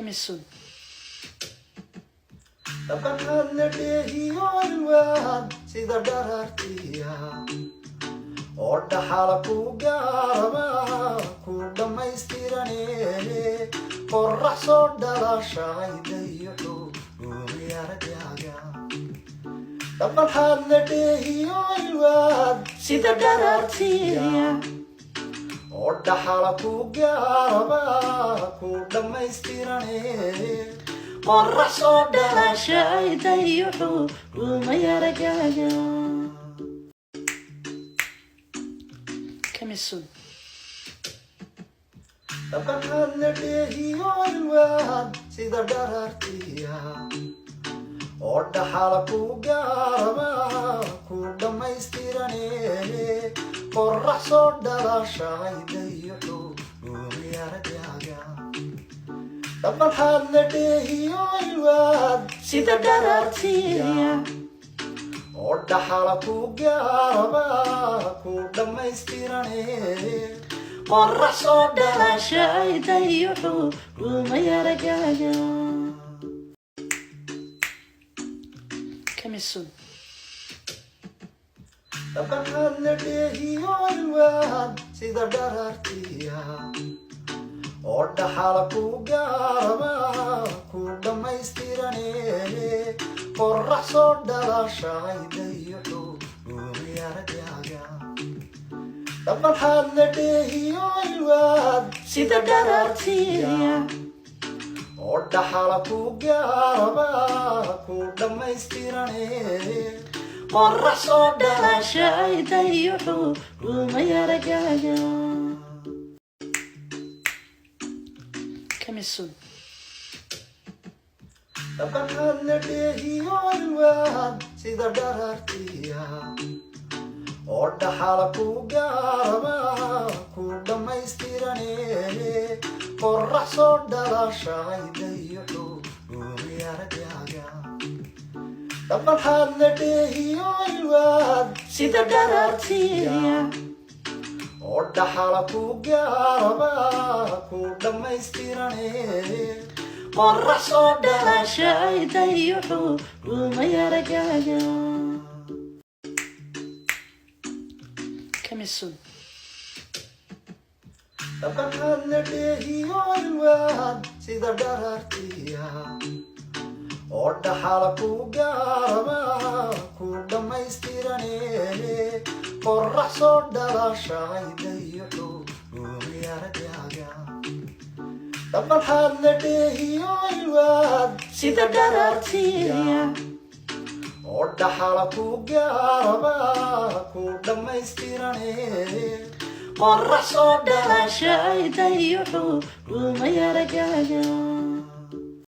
كمسون لقد هلبيه الواد سيدا درارتيا orda xalaku gaaraba ku dhammaystirane qorrax soo dhalashaydayo umiyaragaaga dhabalxaad la dheehiyo ilwaad sida dharartiya orda xalaku gaaraba ku dhammaystirane qorrax soo dhalashaydayo umiyaragaaga كمسون لقد هلبيه الواد سيدا درارتيا orda xalaku gaaraba ku dhammaystirane qorrax soo dhalashaydayo umiyaragaaga dhabalxaad la dheehiyo ilwaad sida dharartiya orda xalaku gaaraba ku dhammaystirane qorrax soo dhalashaydayo umiyaragaaga كمسون لقد هلبيه الواد سيدا درارتيا orda xalaku gaaraba ku dhammaystirane qorrax soo dhalashaydayo umiyaragaaga dhabalxaad la dheehiyo ilwaad sida dharartiya orda xalaku gaaraba ku dhammaystirane qorrax soo dhalashaydayo umiyaragaaga كمسون لقد هلبيه الواد سيدا درارتيا orda xalaku gaaraba ku dhammaystirane qorrax soo dhalashaydayo umiyaragaaga dhabalxaad la dheehiyo ilwaad sida dharartiya orda xalaku gaaraba ku dhammaystirane qorrax soo dhalashaydayo umiyaragaaga كمسون لقد هلبيه الواد سيدا درارتيا orda xalaku gaaraba ku dhammaystirane qorrax soo dhalashaydayo umiyaragaaga dhabalxaad la dheehiyo ilwaad sida dharartiya orda xalaku gaaraba ku dhammaystirane qorrax soo dhalashaydayo umiyaragaaga